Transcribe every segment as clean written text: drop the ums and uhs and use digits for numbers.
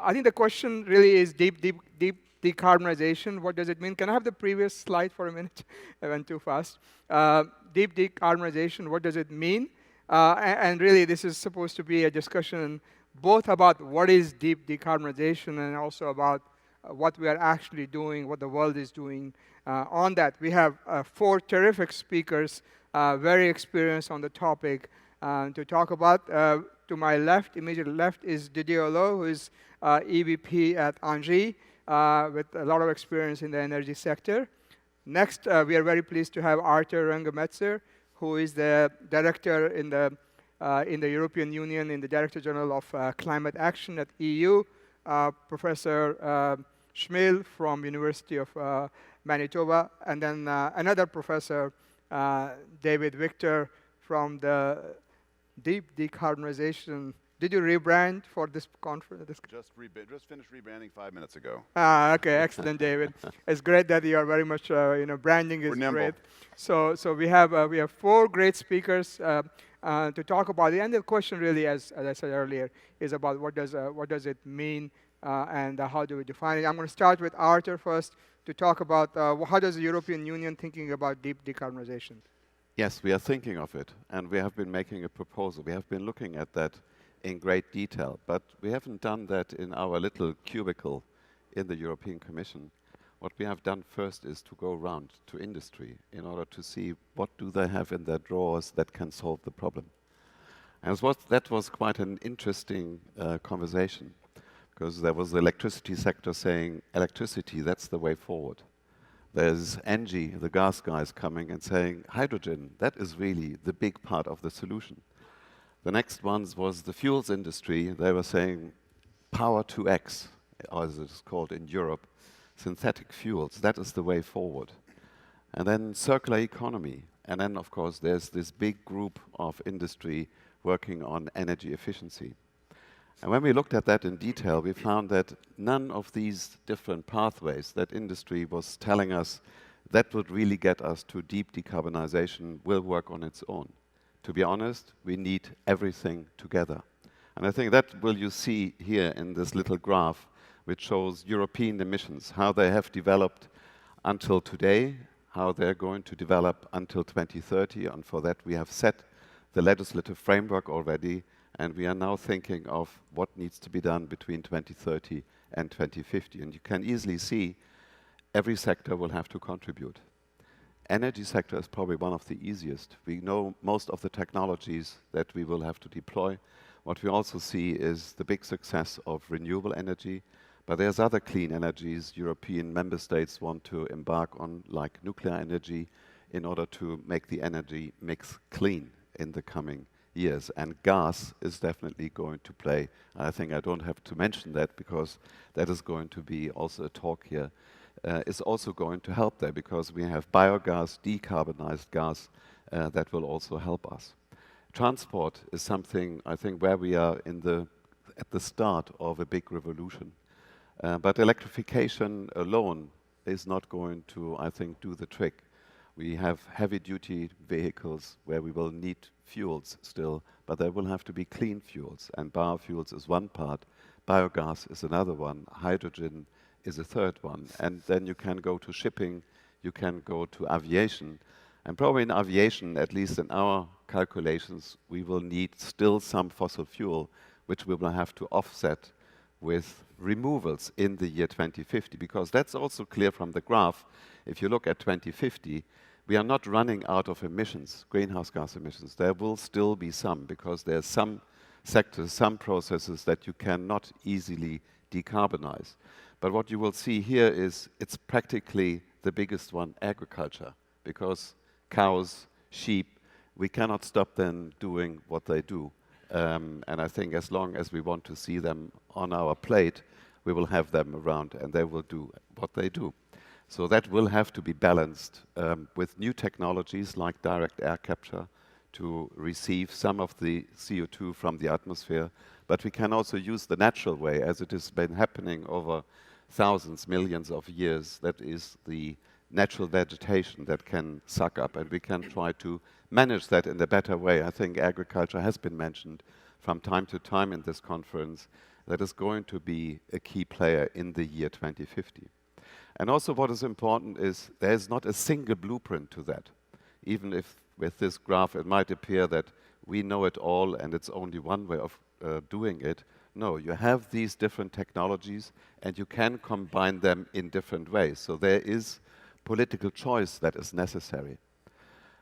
I think the question really is deep decarbonization. What does it mean? Can I have the previous slide for a minute? I went too fast. Deep decarbonization, what does it mean? And really, this is supposed to be a discussion both about what is deep decarbonization and also about what we are actually doing, what the world is doing on that. We have 4 terrific speakers, very experienced on the topic to talk about. To my left, immediate left, is Didier, who is EVP at ENGIE with a lot of experience in the energy sector. Next, we are very pleased to have Artur Runge-Metzger, who is the director in the European Union in the Director General of Climate Action at EU. Professor Smil from University of Manitoba, and then another professor, David Victor, from the Deep Decarbonization. Did you rebrand for this conference? Just finished rebranding 5 minutes ago. Okay, excellent, David. It's great that you are very much, branding is great. So we have 4 great speakers to talk about it. And the question really, as I said earlier, is about what does it mean and how do we define it. I'm going to start with Artur first to talk about how does the European Union thinking about deep decarbonization. Yes, we are thinking of it, and we have been making a proposal. We have been looking at that in great detail, but we haven't done that in our little cubicle in the European Commission. What we have done first is to go around to industry in order to see what do they have in their drawers that can solve the problem. And that was quite an interesting conversation, because there was the electricity sector saying, electricity, that's the way forward. There's ENGIE, the gas guys, coming and saying, hydrogen, that is really the big part of the solution. The next ones was the fuels industry. They were saying, power to X, as it's called in Europe, synthetic fuels, that is the way forward. And then circular economy. And then, of course, there's this big group of industry working on energy efficiency. And when we looked at that in detail, we found that none of these different pathways that industry was telling us that would really get us to deep decarbonization will work on its own. To be honest, we need everything together. And I think that will you see here in this little graph, which shows European emissions, how they have developed until today, how they're going to develop until 2030, and for that we have set the legislative framework already, and we are now thinking of what needs to be done between 2030 and 2050. And you can easily see every sector will have to contribute. Energy sector is probably one of the easiest. We know most of the technologies that we will have to deploy. What we also see is the big success of renewable energy, but there's other clean energies European member states want to embark on, like nuclear energy, in order to make the energy mix clean in the coming years. And gas is definitely going to play. I think I don't have to mention that because that is going to be also a talk here. Is also going to help there because we have biogas, decarbonized gas that will also help us. Transport is something I think where we are at the start of a big revolution. But electrification alone is not going to, I think, do the trick. We have heavy-duty vehicles where we will need fuels still, but there will have to be clean fuels, and biofuels is one part, biogas is another one, hydrogen is a third one, and then you can go to shipping, you can go to aviation, and probably in aviation, at least in our calculations, we will need still some fossil fuel, which we will have to offset with removals in the year 2050, because that's also clear from the graph. If you look at 2050, we are not running out of emissions, greenhouse gas emissions. There will still be some, because there's some sectors, some processes that you cannot easily decarbonize. But what you will see here is it's practically the biggest one, agriculture, because cows, sheep, we cannot stop them doing what they do. And I think as long as we want to see them on our plate, we will have them around and they will do what they do. So that will have to be balanced with new technologies like direct air capture to receive some of the CO2 from the atmosphere. But we can also use the natural way, as it has been happening over thousands, millions of years. That is the natural vegetation that can suck up, and we can try to manage that in a better way. I think agriculture has been mentioned from time to time in this conference, that is going to be a key player in the year 2050. And also what is important is there is not a single blueprint to that. Even if with this graph it might appear that we know it all and it's only one way of doing it. No, you have these different technologies and you can combine them in different ways. So there is political choice that is necessary.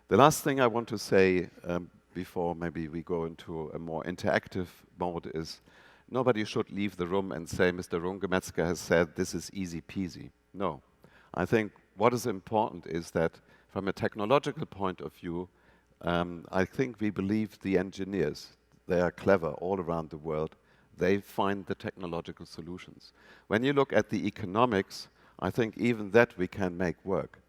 The last thing I want to say before maybe we go into a more interactive mode is nobody should leave the room and say, Mr. Runge-Metzger has said this is easy peasy. No. I think what is important is that from a technological point of view, I think we believe the engineers, they are clever all around the world. They find the technological solutions. When you look at the economics, I think even that we can make work.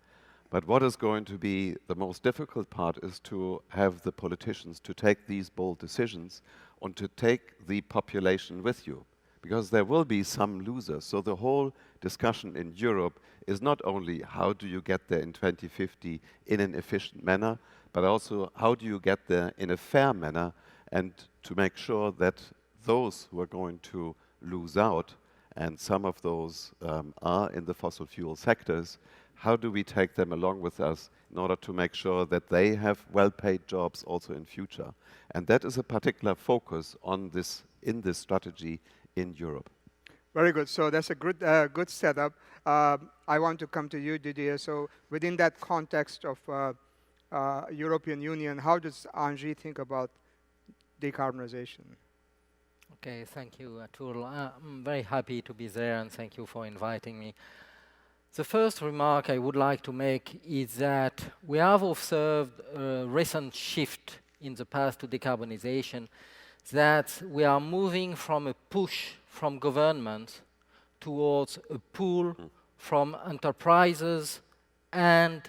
But what is going to be the most difficult part is to have the politicians to take these bold decisions and to take the population with you. Because there will be some losers. So the whole discussion in Europe is not only how do you get there in 2050 in an efficient manner, but also how do you get there in a fair manner and to make sure that those who are going to lose out, and some of those are in the fossil fuel sectors, how do we take them along with us in order to make sure that they have well-paid jobs also in future? And that is a particular focus on this in this strategy in Europe. Very good. So that's a good setup. I want to come to you, Didier. So within that context of European Union, how does ENGIE think about decarbonization? Okay, thank you, Atul. I'm very happy to be there, and thank you for inviting me. The first remark I would like to make is that we have observed a recent shift in the path to decarbonization, that we are moving from a push from government towards a pull from enterprises and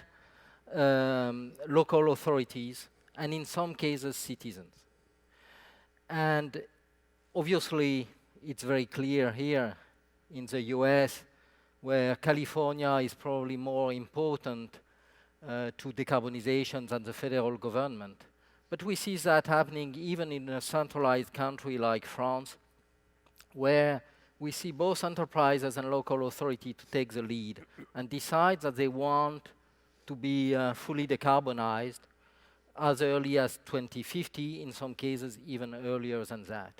local authorities, and in some cases citizens. And obviously it's very clear here in the US, where California is probably more important to decarbonization than the federal government. But we see that happening even in a centralized country like France, where we see both enterprises and local authority to take the lead and decide that they want to be fully decarbonized as early as 2050, in some cases even earlier than that.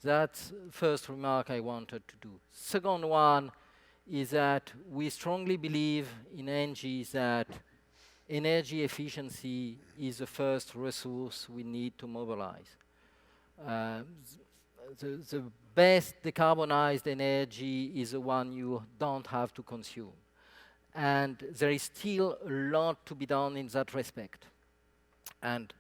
That's the first remark I wanted to do. Second one is that we strongly believe in ENGIE that energy efficiency is the first resource we need to mobilize. The best decarbonized energy is the one you don't have to consume. And there is still a lot to be done in that respect. And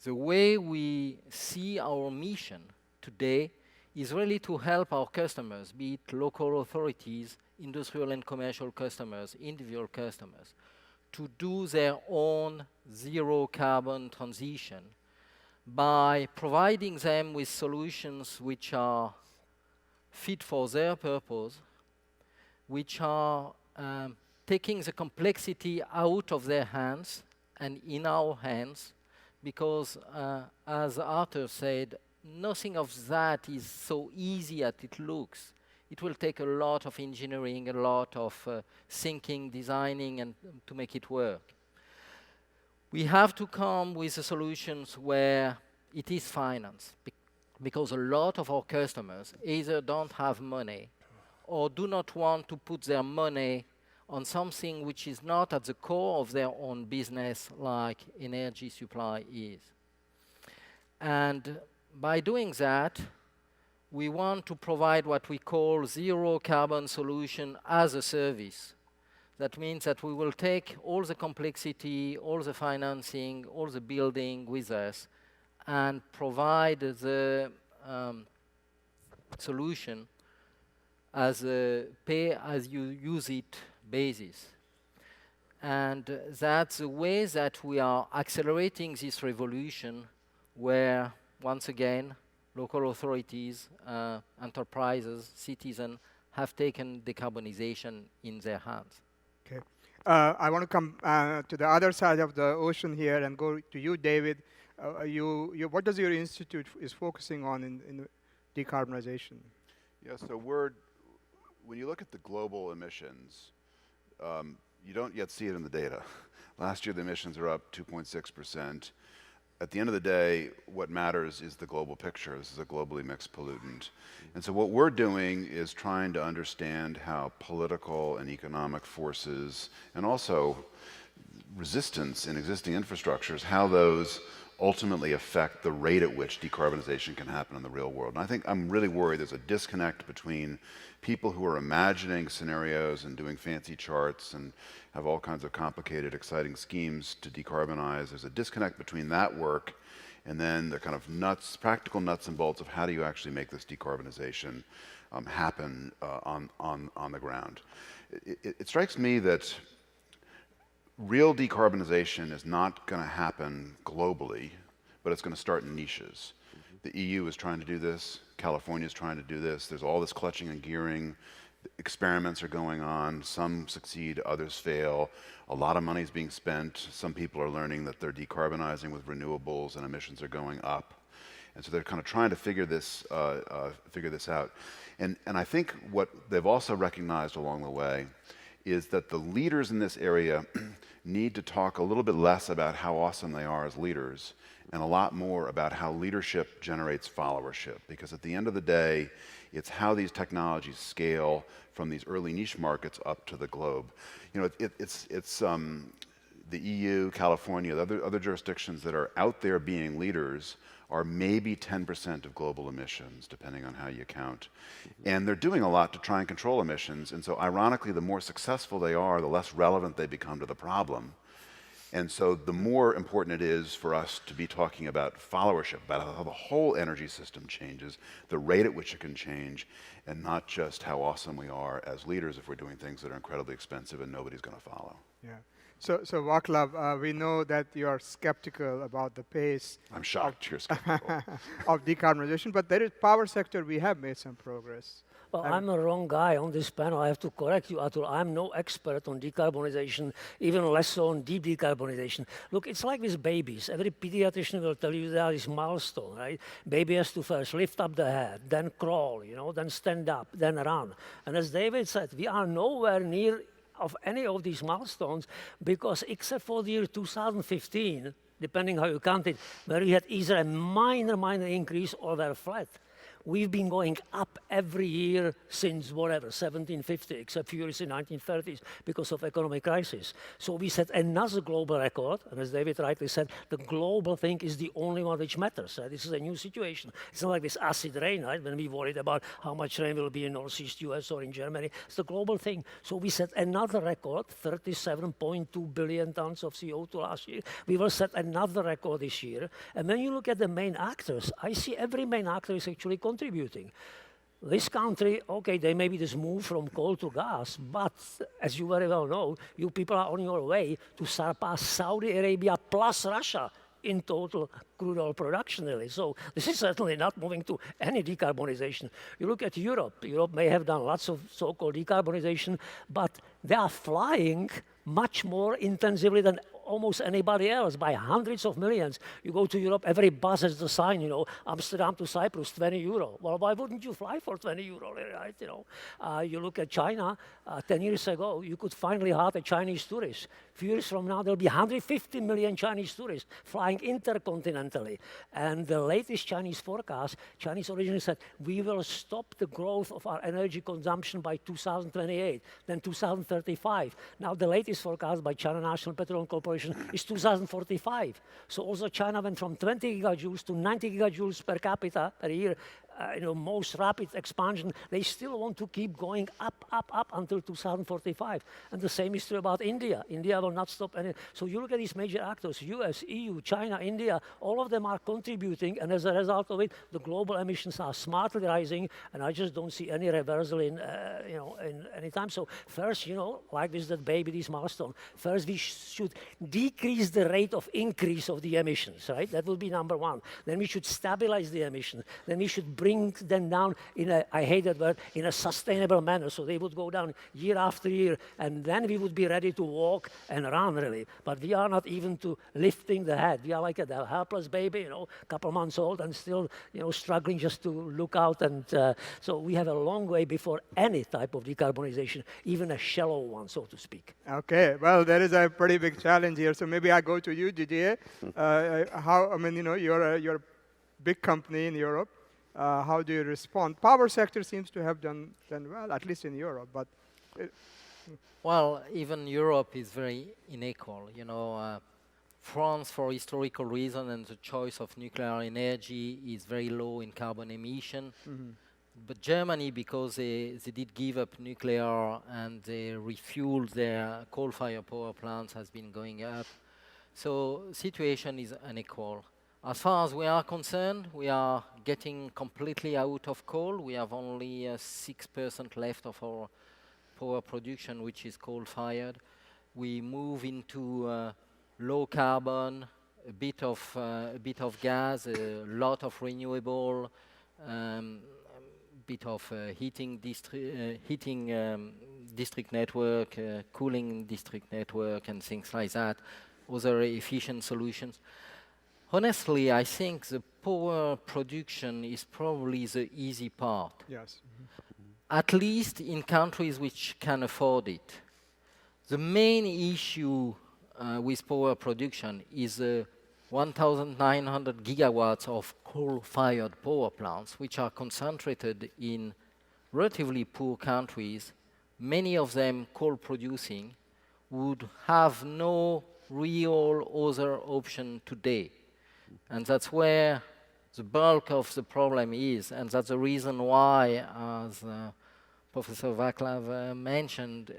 the way we see our mission today is really to help our customers, be it local authorities, industrial and commercial customers, individual customers, to do their own zero carbon transition by providing them with solutions which are fit for their purpose, which are taking the complexity out of their hands and in our hands, because as Artur said, nothing of that is so easy as it looks. It will take a lot of engineering, a lot of thinking, designing, and to make it work. We have to come with the solutions where it is financed, because a lot of our customers either don't have money or do not want to put their money on something which is not at the core of their own business, like energy supply is. And by doing that, we want to provide what we call zero carbon solution as a service. That means that we will take all the complexity, all the financing, all the building with us and provide the solution as a pay-as-you-use-it basis. And that's the way that we are accelerating this revolution, where, once again, local authorities, enterprises, citizens have taken decarbonization in their hands. Okay. I want to come to the other side of the ocean here and go to you, David. What does your institute is focusing on in decarbonization? Yeah, so when you look at the global emissions, you don't yet see it in the data. Last year the emissions are up 2.6%. At the end of the day, what matters is the global picture. This is a globally mixed pollutant. And so what we're doing is trying to understand how political and economic forces, and also resistance in existing infrastructures, how those ultimately affect the rate at which decarbonization can happen in the real world. And I think I'm really worried there's a disconnect between people who are imagining scenarios and doing fancy charts and have all kinds of complicated, exciting schemes to decarbonize. There's a disconnect between that work and then the kind of practical nuts and bolts of how do you actually make this decarbonization happen on the ground. It strikes me that real decarbonization is not going to happen globally, but it's going to start in niches. The EU is trying to do this. California is trying to do this. There's all this clutching and gearing. Experiments are going on. Some succeed, others fail. A lot of money is being spent. Some people are learning that they're decarbonizing with renewables and emissions are going up. And so they're kind of trying to figure this out. And I think what they've also recognized along the way is that the leaders in this area need to talk a little bit less about how awesome they are as leaders and a lot more about how leadership generates followership. Because at the end of the day, it's how these technologies scale from these early niche markets up to the globe. You know, it's the EU, California, the other jurisdictions that are out there being leaders are maybe 10% of global emissions, depending on how you count. And they're doing a lot to try and control emissions. And so ironically, the more successful they are, the less relevant they become to the problem. And so the more important it is for us to be talking about followership, about how the whole energy system changes, the rate at which it can change, and not just how awesome we are as leaders if we're doing things that are incredibly expensive and nobody's going to follow. Yeah. So Vaclav, we know that you are skeptical about the pace. I'm shocked you're skeptical. of decarbonization, but there is power sector, we have made some progress. Well, I'm the wrong guy on this panel. I have to correct you, Atul. I'm no expert on decarbonization, even less so on deep decarbonization. Look, it's like with babies. Every pediatrician will tell you there is milestone, right? Baby has to first lift up the head, then crawl, you know, then stand up, then run. And as David said, we are nowhere near of any of these milestones because except for the year 2015, depending how you count it, where we had either a minor increase or they're flat. We've been going up every year since whatever, 1750, except few years in 1930s because of economic crisis. So we set another global record, and as David rightly said, the global thing is the only one which matters. This is a new situation. It's not like this acid rain, right, when we worried about how much rain will be in Northeast US or in Germany. It's the global thing. So we set another record, 37.2 billion tons of CO2 last year. We will set another record this year. And when you look at the main actors, I see every main actor is actually contributing. This country, okay, they maybe just move from coal to gas, but as you very well know, you people are on your way to surpass Saudi Arabia plus Russia in total crude oil production, really. So this is certainly not moving to any decarbonization. You look at Europe. Europe may have done lots of so-called decarbonization, but they are flying much more intensively than almost anybody else by hundreds of millions. You go to Europe, every bus has the sign, you know, Amsterdam to Cyprus, 20 euro. Well, why wouldn't you fly for 20 euro, right? You know, you look at China, 10 years ago, you could finally have a Chinese tourist. A few years from now, there'll be 150 million Chinese tourists flying intercontinentally. And the latest Chinese forecast, Chinese originally said, we will stop the growth of our energy consumption by 2028, then 2035. Now, the latest forecast by China National Petroleum Corporation is 2045. So also China went from 20 gigajoules to 90 gigajoules per capita per year, most rapid expansion. They still want to keep going up until 2045. And the same is true about India. India will not stop any. So you look at these major actors, US, EU, China, India, all of them are contributing, and as a result of it, the global emissions are smartly rising, and I just don't see any reversal in any time. So first, like this, that baby, this milestone, first we should decrease the rate of increase of the emissions, right? That will be number one. Then we should stabilize the emissions. Then we should bring bring them down in a, I hate that word, in a sustainable manner. So they would go down year after year, and then we would be ready to walk and run, really. But we are not even to lifting the head. We are like a helpless baby, you know, a couple months old and still, you know, struggling just to look out. And so we have a long way before any type of decarbonization, even a shallow one, so to speak. Okay, well, there is a pretty big challenge here. So maybe I go to you, Didier. I mean, you know, you're a big company in Europe. How do you respond? Power sector seems to have done well, at least in Europe. But Well, even Europe is very unequal. You know, France, for historical reason and the choice of nuclear energy, is very low in carbon emission. But Germany, because they did give up nuclear and they refueled their coal-fired power plants, has been going up. So situation is unequal. As far as we are concerned, we are getting completely out of coal. We have only 6% left of our power production, which is coal-fired. We move into low carbon, a bit of gas, a lot of renewable, bit of heating district network, cooling district network, and things like that. Other efficient solutions. Honestly, I think the power production is probably the easy part. yes. At least in countries which can afford it. The main issue with power production is 1,900 gigawatts of coal-fired power plants, which are concentrated in relatively poor countries, many of them coal-producing, would have no real other option today. And that's where the bulk of the problem is, and that's the reason why, as Professor Vaclav mentioned,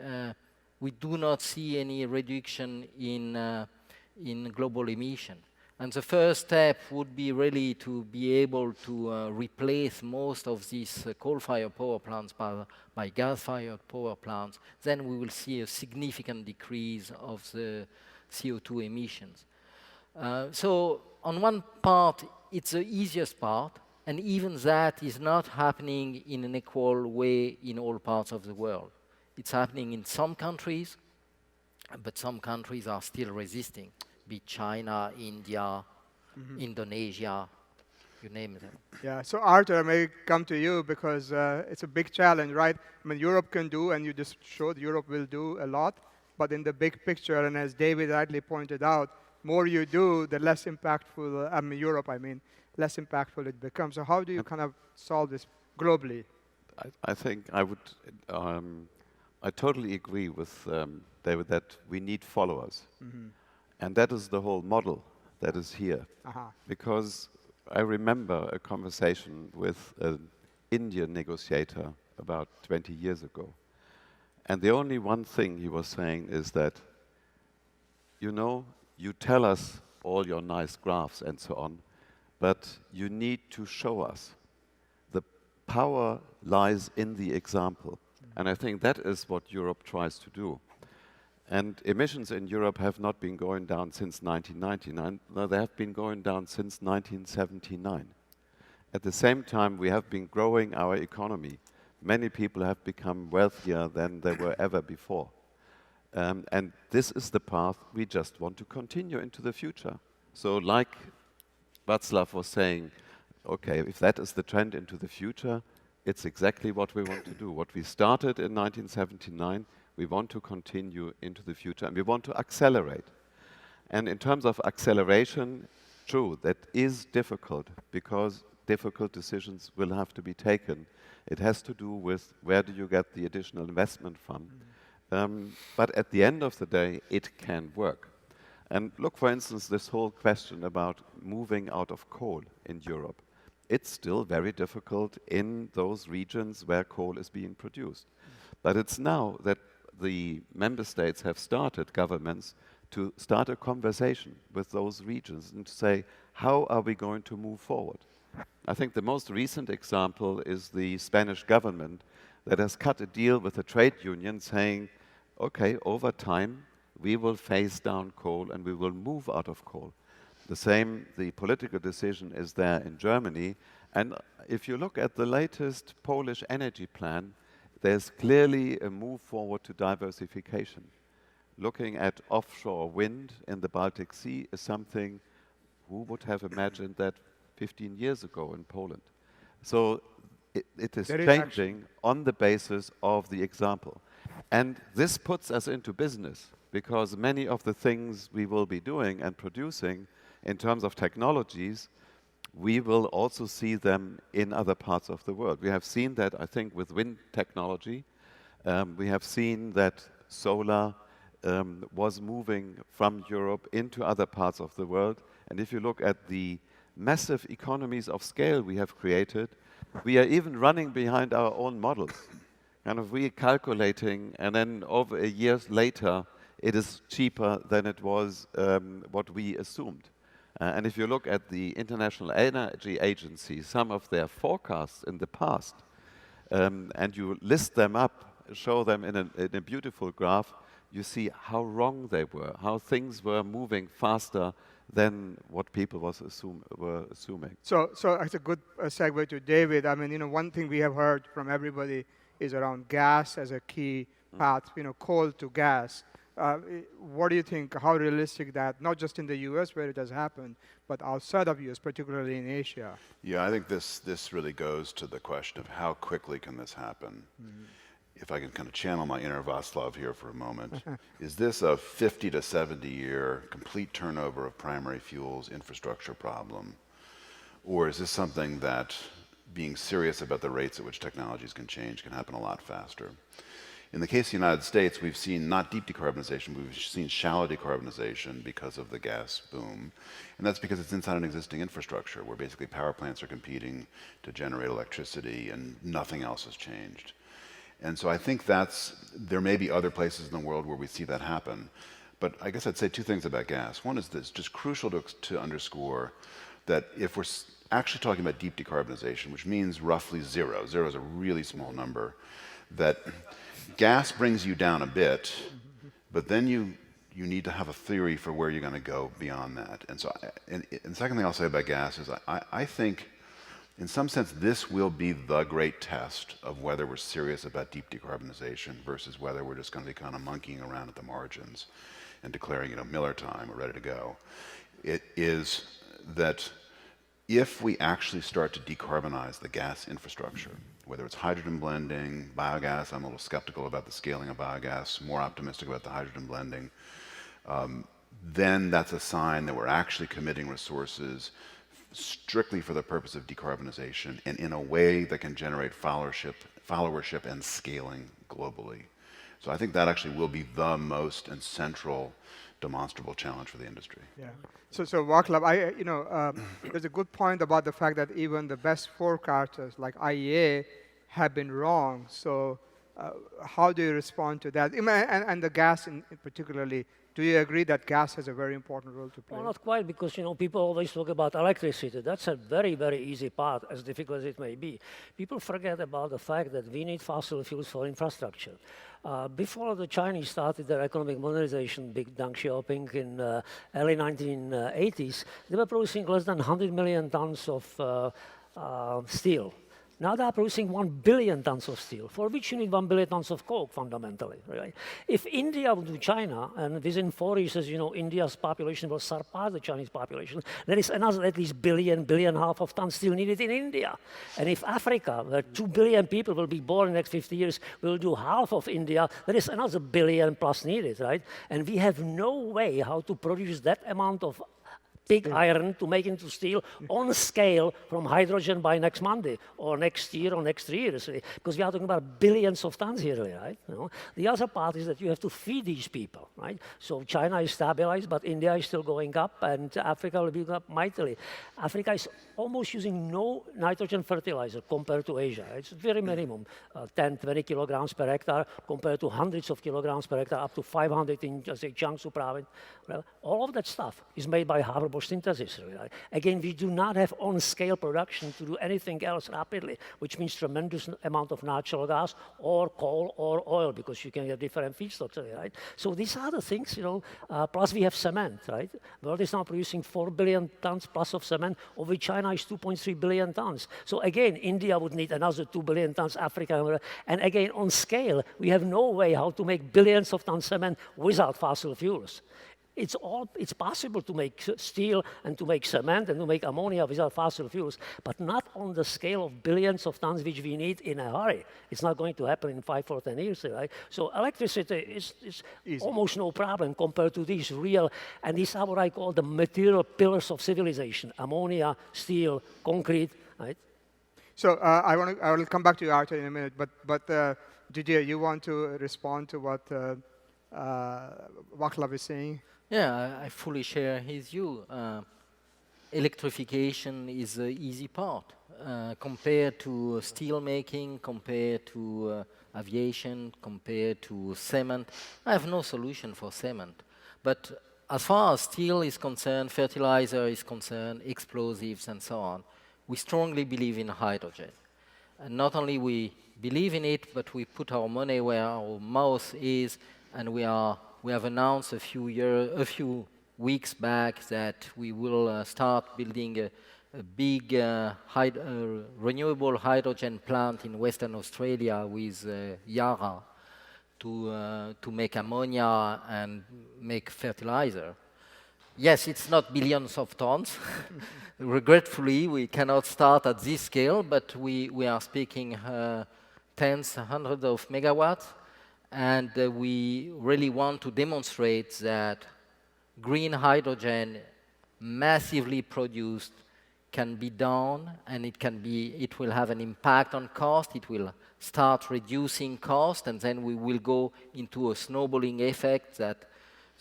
we do not see any reduction in global emission. And the first step would be really to be able to replace most of these coal-fired power plants by gas-fired power plants. Then we will see a significant decrease of the CO2 emissions. So on one part, it's the easiest part, and even that is not happening in an equal way in all parts of the world. It's happening in some countries, but some countries are still resisting, be it China, India, Indonesia, you name them. Yeah, so Artur, I may come to you because it's a big challenge, right? I mean, Europe can do, and you just showed Europe will do a lot, but in the big picture, and as David rightly pointed out, more you do, the less impactful, less impactful it becomes. So how do you kind of solve this globally? I think I would, I totally agree with David that we need followers. And that is the whole model that is here. Because I remember a conversation with an Indian negotiator about 20 years ago. And the only one thing he was saying is that, you know, you tell us all your nice graphs and so on, but you need to show us. The power lies in the example. And I think that is what Europe tries to do. And emissions in Europe have not been going down since 1999. No, they have been going down since 1979. At the same time, we have been growing our economy. Many people have become wealthier than they were ever before. And this is the path we just want to continue into the future. So like Vaclav was saying, okay, if that is the trend into the future, it's exactly what we want to do. What we started in 1979, we want to continue into the future, and we want to accelerate. And in terms of acceleration, true, that is difficult, because difficult decisions will have to be taken. It has to do with where do you get the additional investment from. But at the end of the day, it can work. And look, for instance, this whole question about moving out of coal in Europe. It's still very difficult in those regions where coal is being produced. But it's now that the member states have started, governments, to start a conversation with those regions and to say, how are we going to move forward? I think the most recent example is the Spanish government that has cut a deal with the trade union saying, okay, over time, we will phase down coal and we will move out of coal. The same, the political decision is there in Germany. And if you look at the latest Polish energy plan, there's clearly a move forward to diversification. Looking at offshore wind in the Baltic Sea is something who would have imagined that 15 years ago in Poland. So it is changing on the basis of the example. And this puts us into business, because many of the things we will be doing and producing in terms of technologies, we will also see them in other parts of the world. We have seen that, I think, with wind technology. We have seen that solar was moving from Europe into other parts of the world. And if you look at the massive economies of scale we have created, we are even running behind our own models. Kind of recalculating, and then over a year later, it is cheaper than it was what we assumed. And if you look at the International Energy Agency, some of their forecasts in the past, and you list them up, show them in a beautiful graph, you see how wrong they were, how things were moving faster than what people were assuming. So it's a good segue to David. I mean, one thing we have heard from everybody is around gas as a key path, coal to gas. What do you think, how realistic that, not just in the US where it has happened, but outside of US, particularly in Asia? Yeah, I think this really goes to the question of how quickly can this happen? Mm-hmm. If I can kind of channel my inner Vaclav here for a moment, is this a 50 to 70 year complete turnover of primary fuels infrastructure problem? Or is this something that, being serious about the rates at which technologies can change, can happen a lot faster? In the case of the United States, we've seen not deep decarbonization, we've seen shallow decarbonization because of the gas boom. And that's because it's inside an existing infrastructure where basically power plants are competing to generate electricity and nothing else has changed. And so I think there may be other places in the world where we see that happen. But I guess I'd say two things about gas. One is this, just crucial to underscore that if we're actually talking about deep decarbonization, which means roughly zero is a really small number, that gas brings you down a bit, but then you need to have a theory for where you're going to go beyond that. And so, and the second thing I'll say about gas is I think, in some sense, this will be the great test of whether we're serious about deep decarbonization versus whether we're just going to be kind of monkeying around at the margins and declaring, Miller time, we're ready to go. It is that if we actually start to decarbonize the gas infrastructure, whether it's hydrogen blending, biogas, I'm a little skeptical about the scaling of biogas, more optimistic about the hydrogen blending, then that's a sign that we're actually committing resources strictly for the purpose of decarbonization and in a way that can generate followership and scaling globally. So I think that actually will be the most and central demonstrable challenge for the industry. Yeah. So Vaclav, there's a good point about the fact that even the best forecasters like IEA have been wrong. So how do you respond to that? And the gas in particularly, do you agree that gas has a very important role to play? Well, not quite, because people always talk about electricity. That's a very, very easy part, as difficult as it may be. People forget about the fact that we need fossil fuels for infrastructure. Before the Chinese started their economic modernization, big Deng Xiaoping in early 1980s, they were producing less than 100 million tons of steel. Now they are producing 1 billion tons of steel, for which you need 1 billion tons of coke, fundamentally. Right? If India would do China, and within 4 years, India's population will surpass the Chinese population, there is another at least billion and a half of tons still needed in India. And if Africa, where 2 billion people will be born in the next 50 years, will do half of India, there is another billion plus needed, right? And we have no way how to produce that amount of big iron to make into steel on scale from hydrogen by next Monday or next year or next 3 years, because we are talking about billions of tons here, right? The other part is that you have to feed these people, right? So China is stabilized, but India is still going up, and Africa will be going up mightily. Africa is almost using no nitrogen fertilizer compared to Asia. It's very minimum, 10, 20 kilograms per hectare compared to hundreds of kilograms per hectare, up to 500 in, say, Jiangsu province. Well, all of that stuff is made by Haber-Bosch synthesis. Right? Again, we do not have on-scale production to do anything else rapidly, which means tremendous amount of natural gas or coal or oil, because you can get different feedstocks, right? So these are the things, you know, plus we have cement, right? The world is now producing 4 billion tons plus of cement, of which China is 2.3 billion tons. So again, India would need another 2 billion tons, Africa, and again, on scale, we have no way how to make billions of tons cement without fossil fuels. It's possible to make steel and to make cement and to make ammonia without fossil fuels, but not on the scale of billions of tons which we need in a hurry. It's not going to happen in 5 or 10 years, right? So electricity is almost no problem compared to these real, and these are what I call the material pillars of civilization: ammonia, steel, concrete, right? So I will come back to you, Artur, in a minute, but Didier, you want to respond to what Vaclav is saying? Yeah, I fully share his view. Electrification is the easy part. Compared to steel making, compared to aviation, compared to cement, I have no solution for cement. But as far as steel is concerned, fertilizer is concerned, explosives and so on, we strongly believe in hydrogen. And not only we believe in it, but we put our money where our mouth is, and we have announced a few weeks back that we will start building a big renewable hydrogen plant in Western Australia with Yara to make ammonia and make fertilizer. Yes, it's not billions of tons. Regretfully, we cannot start at this scale, but we are speaking tens, hundreds of megawatts. And we really want to demonstrate that green hydrogen, massively produced, can be done, and it will have an impact on cost. It will start reducing cost, and then we will go into a snowballing effect that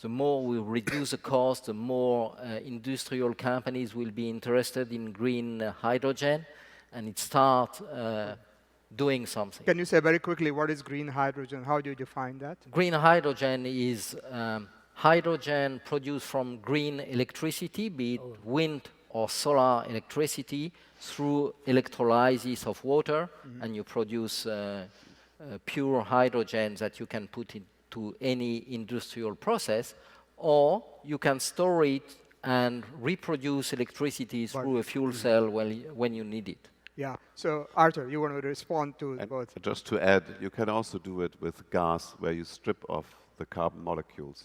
the more we reduce the cost, the more industrial companies will be interested in green hydrogen, and it starts doing something. Can you say very quickly what is green hydrogen? How do you define that? Green hydrogen is hydrogen produced from green electricity, be it wind or solar electricity, through electrolysis of water, and you produce pure hydrogen that you can put into any industrial process, or you can store it and reproduce electricity through a fuel cell when you need it. Yeah. So, Artur, you want to respond to both? Just to add, you can also do it with gas, where you strip off the carbon molecules.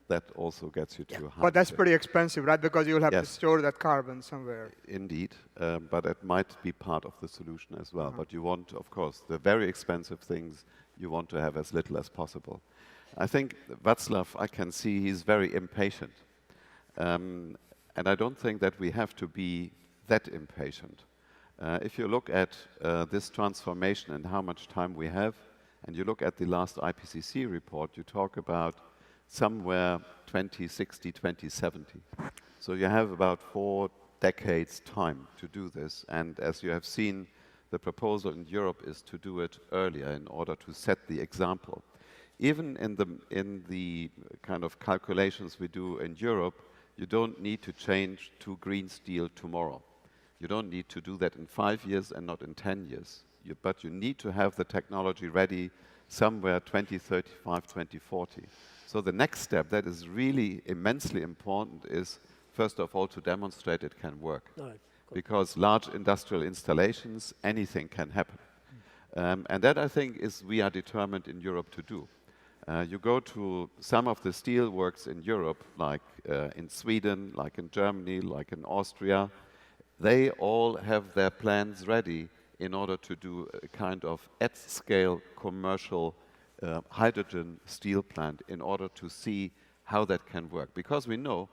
That also gets you to hydrogen. But that's pretty expensive, right? Because you'll have to store that carbon somewhere. Indeed, but it might be part of the solution as well. But you want, of course, the very expensive things, you want to have as little as possible. I think Vaclav, I can see he's very impatient. And I don't think that we have to be that impatient. If you look at this transformation and how much time we have, and you look at the last IPCC report, you talk about somewhere 2060, 2070. So you have about 4 decades time to do this. And as you have seen, the proposal in Europe is to do it earlier in order to set the example. Even in the kind of calculations we do in Europe, you don't need to change to green steel tomorrow. You don't need to do that in 5 years and not in 10 years. But you need to have the technology ready somewhere 2035, 2040. So the next step that is really immensely important is, first of all, to demonstrate it can work. Right. Because large industrial installations, anything can happen. And that, I think, is we are determined in Europe to do. You go to some of the steel works in Europe, like in Sweden, like in Germany, like in Austria. They all have their plans ready in order to do a kind of at-scale commercial hydrogen steel plant in order to see how that can work. Because we know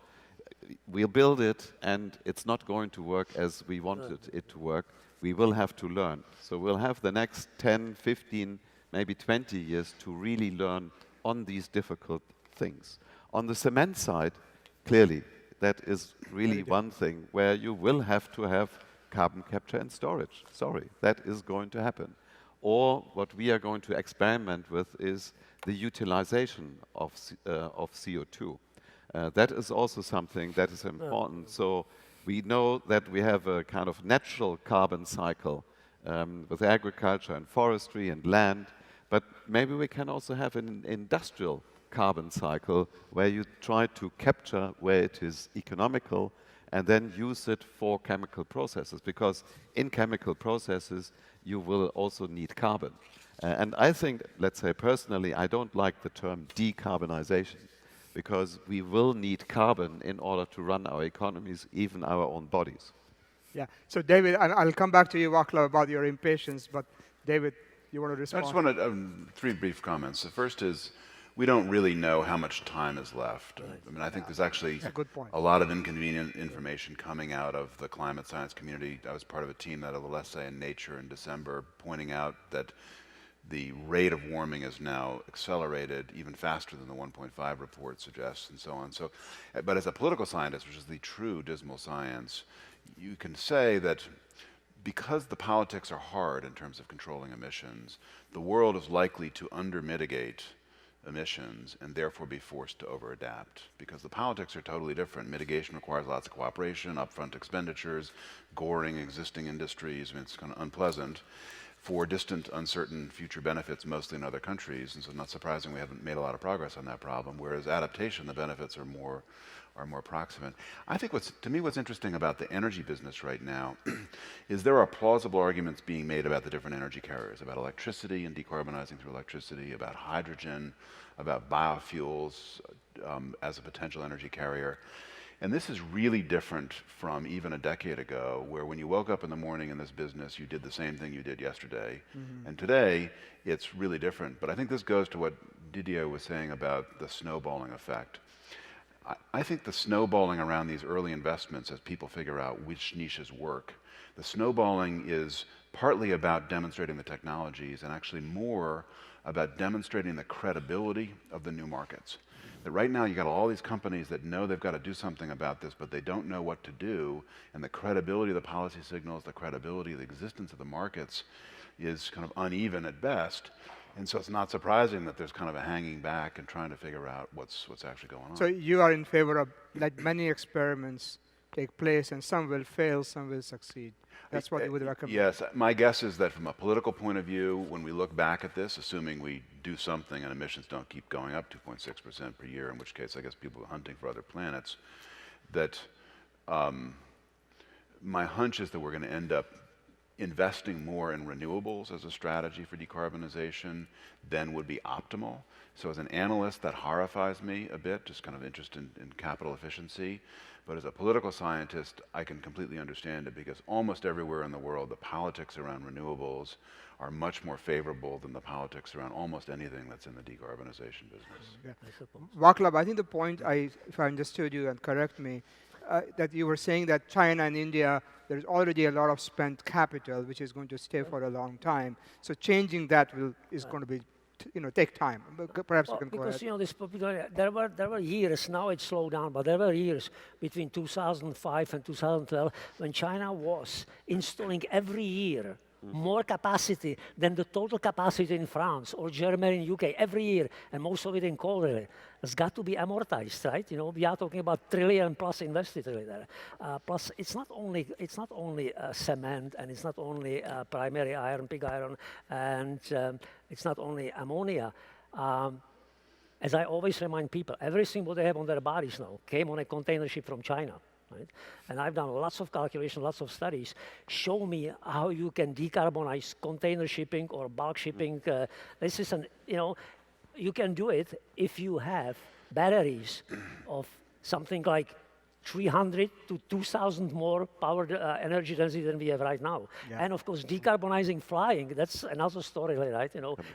we'll build it and it's not going to work as we wanted it to work. We will have to learn. So we'll have the next 10, 15, maybe 20 years to really learn on these difficult things. On the cement side, clearly, that is really one thing where you will have to have carbon capture and storage. Sorry, that is going to happen. Or what we are going to experiment with is the utilization of CO2. That is also something that is important. So we know that we have a kind of natural carbon cycle with agriculture and forestry and land, but maybe we can also have an industrial carbon cycle where you try to capture where it is economical and then use it for chemical processes, because in chemical processes you will also need carbon. And I think, let's say personally, I don't like the term decarbonization, because we will need carbon in order to run our economies, even our own bodies. Yeah. So David, I'll come back to you, Vaclav, about your impatience, but David, you want to respond? I just wanted 3 brief comments. The first is, we don't really know how much time is left. I mean, I think there's actually a lot of inconvenient information coming out of the climate science community. I was part of a team that had a little essay in Nature in December pointing out that the rate of warming is now accelerated even faster than the 1.5 report suggests, and so on. So, but as a political scientist, which is the true dismal science, you can say that because the politics are hard in terms of controlling emissions, the world is likely to under-mitigate emissions and therefore be forced to over-adapt, because the politics are totally different. Mitigation requires lots of cooperation, upfront expenditures, goring existing industries. I mean, it's kind of unpleasant for distant, uncertain future benefits, mostly in other countries, and so not surprising we haven't made a lot of progress on that problem, whereas adaptation, the benefits are more proximate. I think to me what's interesting about the energy business right now is there are plausible arguments being made about the different energy carriers, about electricity and decarbonizing through electricity, about hydrogen, about biofuels as a potential energy carrier. And this is really different from even a decade ago, where when you woke up in the morning in this business, you did the same thing you did yesterday. And today, it's really different. But I think this goes to what Didier was saying about the snowballing effect. I think the snowballing around these early investments as people figure out which niches work, the snowballing is partly about demonstrating the technologies and actually more about demonstrating the credibility of the new markets. That right now you got all these companies that know they've got to do something about this, but they don't know what to do, and the credibility of the policy signals, the credibility of the existence of the markets is kind of uneven at best. And so it's not surprising that there's kind of a hanging back and trying to figure out what's actually going on. So you are in favor of let many experiments take place, and some will fail, some will succeed. That's what you would recommend? Yes. My guess is that from a political point of view, when we look back at this, assuming we do something and emissions don't keep going up 2.6% per year, in which case I guess people are hunting for other planets, that my hunch is that we're going to end up investing more in renewables as a strategy for decarbonization than would be optimal. So as an analyst, that horrifies me a bit, just kind of interested in capital efficiency. But as a political scientist, I can completely understand it, because almost everywhere in the world, the politics around renewables are much more favorable than the politics around almost anything that's in the decarbonization business. Yeah. Vaclav, I think the point, if I understood you and correct me, that you were saying that China and India, there's already a lot of spent capital, which is going to stay for a long time. So changing that is going to be, take time. Perhaps you can go ahead. Because this popularity, there were years. Now it's slowed down, but there were years between 2005 and 2012 when China was installing every year more capacity than the total capacity in France or Germany and UK every year, and most of it in coal. Really. It's got to be amortized, right? We are talking about trillion plus invested really there. Plus, it's not only cement, and it's not only primary iron, pig iron, and it's not only ammonia. As I always remind people, everything what they have on their bodies now came on a container ship from China. Right? And I've done lots of calculations, lots of studies. Show me how you can decarbonize container shipping or bulk shipping. This is you can do it if you have batteries of something like 300 to 2,000 more power energy density than we have right now. Yeah. And of course, decarbonizing flying, that's another story, right?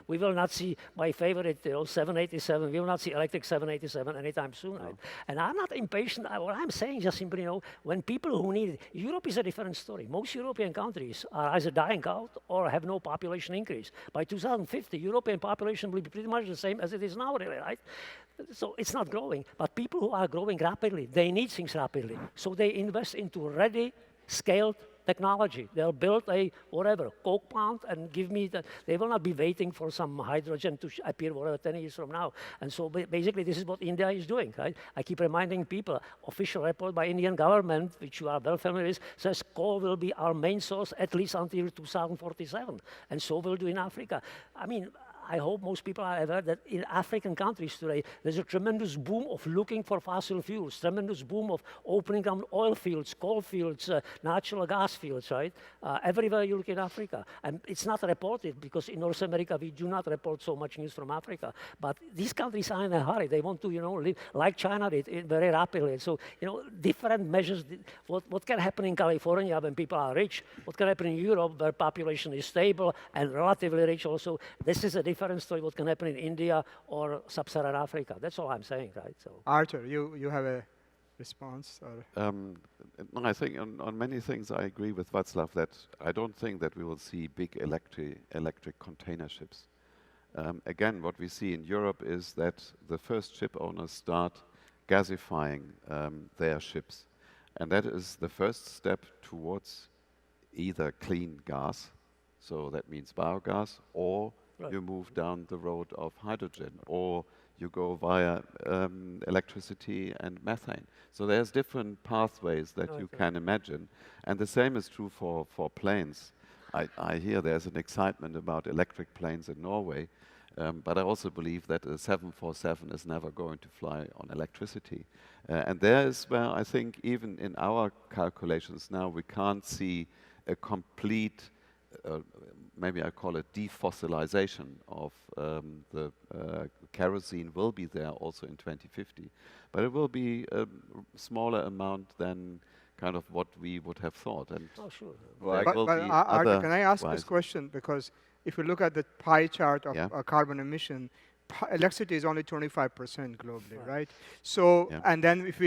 We will not see my favorite, 787, we will not see electric 787 anytime soon. No. Right? And I'm not impatient. What I'm saying just simply, when people who need it, Europe is a different story. Most European countries are either dying out or have no population increase. By 2050, European population will be pretty much the same as it is now, really, right? So it's not growing. But people who are growing rapidly, they need things rapidly. So they invest into ready, scaled technology. They'll build a whatever coke plant and give me that. They will not be waiting for some hydrogen to appear whatever 10 years from now. And so basically, this is what India is doing, right? I keep reminding people. Official report by Indian government, which you are well familiar with, says coal will be our main source at least until 2047, and so will do in Africa. I mean, I hope most people are aware that in African countries today, there's a tremendous boom of looking for fossil fuels, tremendous boom of opening up oil fields, coal fields, natural gas fields, right? Everywhere you look in Africa. And it's not reported because in North America, we do not report so much news from Africa. But these countries are in a hurry. They want to, live like China did very rapidly. So, different measures. What can happen in California when people are rich? What can happen in Europe where population is stable and relatively rich also? This is a different story what can happen in India or sub-Saharan Africa. That's all I'm saying, right? So, Artur, you have a response? Or? No, I think on many things I agree with Vaclav that I don't think that we will see big electric container ships. Again, what we see in Europe is that the first ship owners start gasifying their ships. And that is the first step towards either clean gas, so that means biogas, or you move down the road of hydrogen, or you go via electricity and methane. So there's different pathways that you can imagine. And the same is true for planes. I hear there's an excitement about electric planes in Norway, but I also believe that a 747 is never going to fly on electricity. And there is where I think even in our calculations now we can't see a complete maybe I call it defossilization of the kerosene will be there also in 2050. But it will be a smaller amount than kind of what we would have thought. And sure. well, Artur, can I ask this question? Because if you look at the pie chart of carbon emission, electricity is only 25% globally, right? So, and then if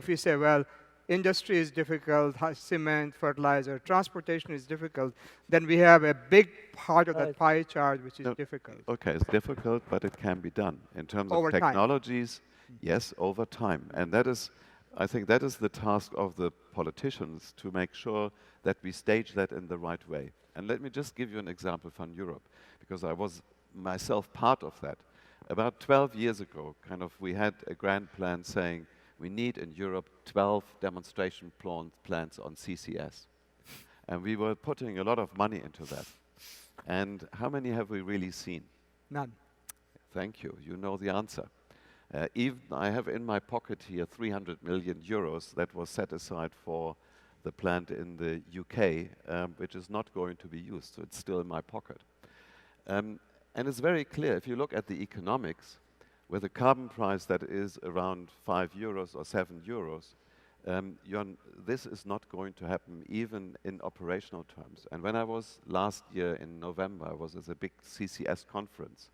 we say, well, industry is difficult, cement, fertilizer, transportation is difficult, then we have a big part of that pie chart which is difficult. Okay, it's difficult, but it can be done. In terms of technologies, yes, over time. And that is, I think that is the task of the politicians to make sure that we stage that in the right way. And let me just give you an example from Europe, because I was myself part of that. About 12 years ago, kind of we had a grand plan saying, we need in Europe 12 demonstration plants on CCS. And we were putting a lot of money into that. And how many have we really seen? None. Thank you. You know the answer. Even I have in my pocket here 300 million euros that was set aside for the plant in the UK, which is not going to be used. So it's still in my pocket. And it's very clear, if you look at the economics, with a carbon price that is around 5 euros or 7 euros, this is not going to happen even in operational terms. And when I was last year in November, I was at a big CCS conference.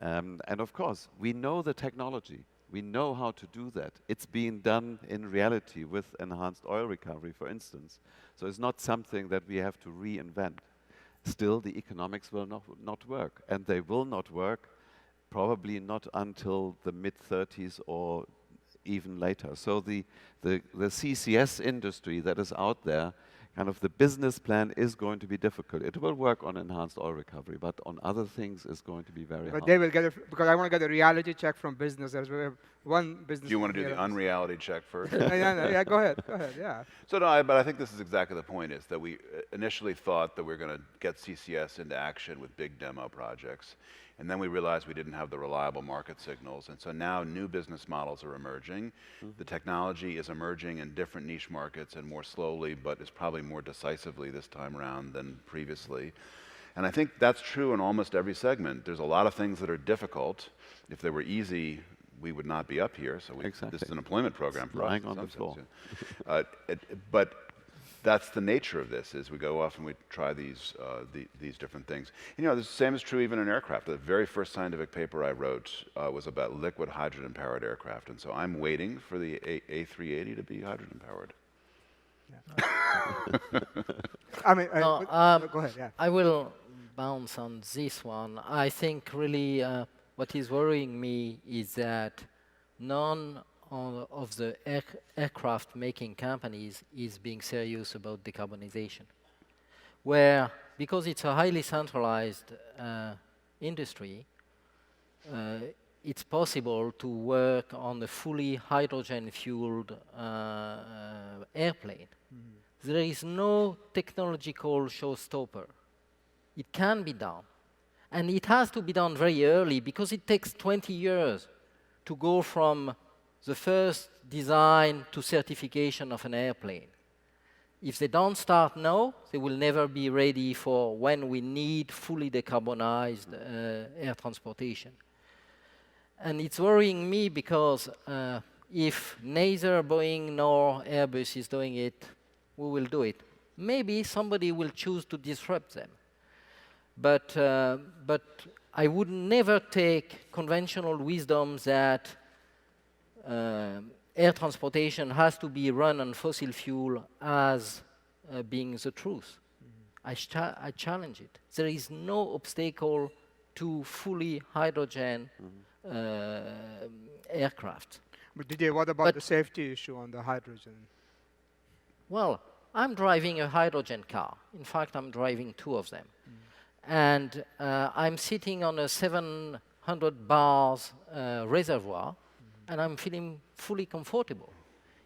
And of course, we know the technology. We know how to do that. It's being done in reality with enhanced oil recovery, for instance. So it's not something that we have to reinvent. Still, the economics will not work. And they will not work probably not until the mid-30s or even later. So the CCS industry that is out there, kind of the business plan is going to be difficult. It will work on enhanced oil recovery, but on other things is going to be very hard. But they will get because I want to get a reality check from business. There's one business. Do you want to do the unreality check first? Yeah, go ahead, yeah. So no, but I think this is exactly the point, is that we initially thought that we were going to get CCS into action with big demo projects. And then we realized we didn't have the reliable market signals. And so now new business models are emerging. The technology is emerging in different niche markets and more slowly, but is probably more decisively this time around than previously. And I think that's true in almost every segment. There's a lot of things that are difficult. If they were easy, we would not be up here. So this is an employment program for us. Lying on the floor. But that's the nature of this, is we go off and we try these different things. You know, the same is true even in aircraft. The very first scientific paper I wrote was about liquid hydrogen-powered aircraft, and so I'm waiting for the A380 to be hydrogen-powered. Yeah. I mean, go ahead, yeah. I will bounce on this one. I think really what is worrying me is that none of the aircraft making companies is being serious about decarbonization. Where, because it's a highly centralized industry, it's possible to work on a fully hydrogen-fueled airplane. There is no technological showstopper. It can be done. And it has to be done very early because it takes 20 years to go from the first design to certification of an airplane. If they don't start now, they will never be ready for when we need fully decarbonized air transportation. And it's worrying me because if neither Boeing nor Airbus is doing it, we will do it. Maybe somebody will choose to disrupt them. But I would never take conventional wisdom that air transportation has to be run on fossil fuel as being the truth. I challenge it. There is no obstacle to fully hydrogen aircraft. But Didier, what about the safety issue on the hydrogen? Well, I'm driving a hydrogen car. In fact, I'm driving two of them. And I'm sitting on a 700 bars reservoir, and I'm feeling fully comfortable.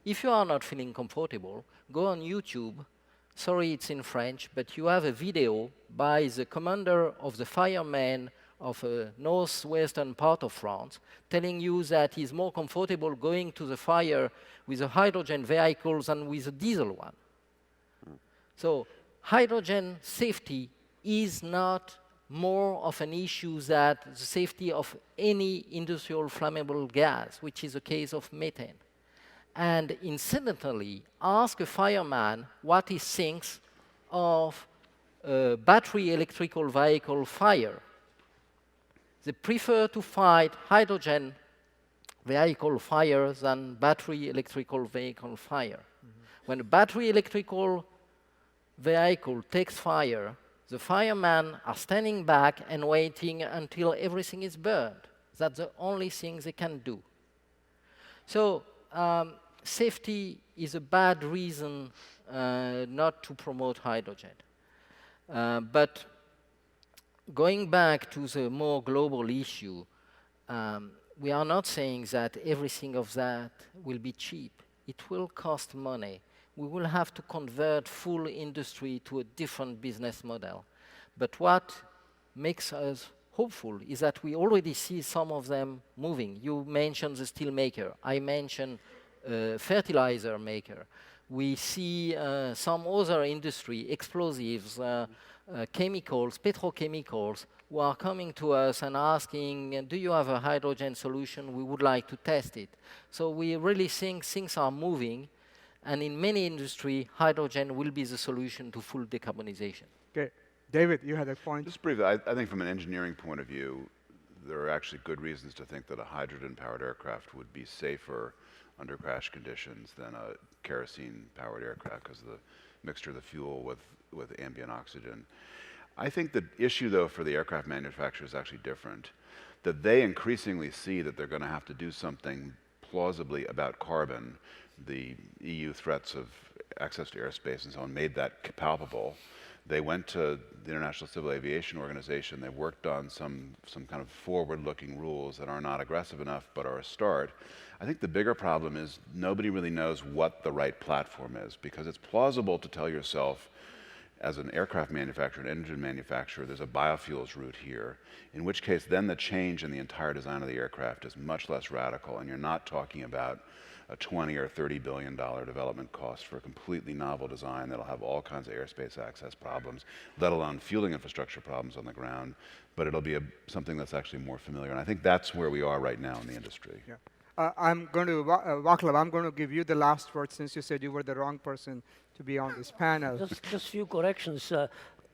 If you are not feeling comfortable, go on YouTube. Sorry, it's in French, but you have a video by the commander of the firemen of a northwestern part of France, telling you that he's more comfortable going to the fire with a hydrogen vehicle than with a diesel one. So hydrogen safety is not more of an issue than the safety of any industrial flammable gas, which is the case of methane. And incidentally, ask a fireman what he thinks of a battery electrical vehicle fire. They prefer to fight hydrogen vehicle fire than battery electrical vehicle fire. When a battery electrical vehicle takes fire, the firemen are standing back and waiting until everything is burned. That's the only thing they can do. So safety is a bad reason not to promote hydrogen. But going back to the more global issue, we are not saying that everything of that will be cheap. It will cost money. We will have to convert full industry to a different business model. But what makes us hopeful is that we already see some of them moving. You mentioned the steel maker. I mentioned fertilizer maker. We see some other industry, explosives, chemicals, petrochemicals, who are coming to us and asking, do you have a hydrogen solution? We would like to test it. So we really think things are moving. And in many industries, hydrogen will be the solution to full decarbonization. Okay. David, you had a point. Just briefly, I think from an engineering point of view, there are actually good reasons to think that a hydrogen-powered aircraft would be safer under crash conditions than a kerosene-powered aircraft because of the mixture of the fuel with ambient oxygen. I think the issue, though, for the aircraft manufacturer is actually different, that they increasingly see that they're going to have to do something plausibly about carbon. The EU threats of access to airspace and so on made that palpable. They went to the International Civil Aviation Organization. They worked on some kind of forward-looking rules that are not aggressive enough but are a start. I think the bigger problem is nobody really knows what the right platform is, because it's plausible to tell yourself, as an aircraft manufacturer, an engine manufacturer, there's a biofuels route here, in which case then the change in the entire design of the aircraft is much less radical, and you're not talking about a $20 or $30 billion development cost for a completely novel design that'll have all kinds of airspace access problems, let alone fueling infrastructure problems on the ground, but it'll be something that's actually more familiar. And I think that's where we are right now in the industry. Yeah. I'm going to, Vaclav, I'm going to give you the last word since you said you were the wrong person to be on this panel. Just few corrections.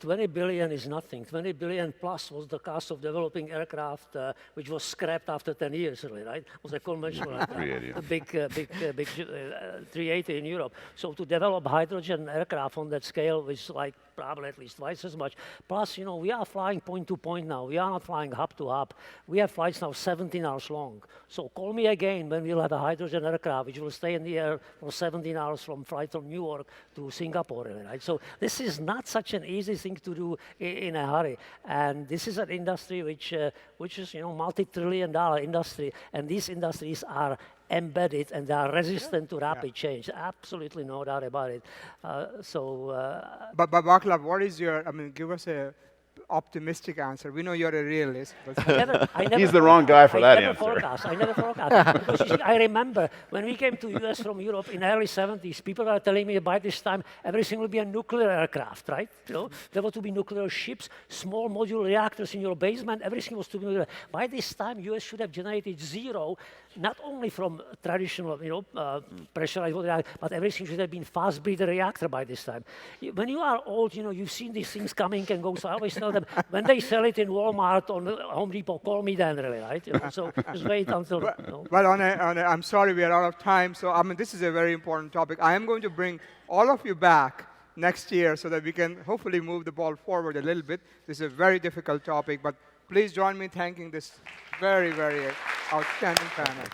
20 billion is nothing. 20 billion plus was the cost of developing aircraft, which was scrapped after 10 years, really, right? It was a conventional aircraft, a big 380 in Europe. So to develop hydrogen aircraft on that scale was like probably at least twice as much. Plus, you know, we are flying point to point now. We are not flying hub to hub. We have flights now 17 hours long. So call me again when we'll have a hydrogen aircraft, which will stay in the air for 17 hours from flight from New York to Singapore, really, right? So this is not such an easy thing to do in a hurry. And this is an industry which is, you know, multi-trillion-dollar industry. And these industries are embedded and they are resistant to rapid change. Absolutely no doubt about it. But Vaclav, what is your, I mean, give us a optimistic answer. We know you're a realist. He's the wrong guy for that answer. I never forecast. Because you see, I remember when we came to US from Europe in the early 70s, people are telling me by this time everything will be a nuclear aircraft, right? You know, there were to be nuclear ships, small modular reactors in your basement, everything was to be nuclear. By this time, US should have generated zero, not only from traditional, you know, pressurized water reactor, but everything should have been fast breeder reactor by this time. When you are old, you know, you've seen these things coming and go, so I always tell them, when they sell it in Walmart or Home Depot, call me then, really, right? You know, so just wait until. You know. Well, I'm sorry we are out of time. So I mean, this is a very important topic. I am going to bring all of you back next year so that we can hopefully move the ball forward a little bit. This is a very difficult topic, but please join me in thanking this very, very outstanding panel.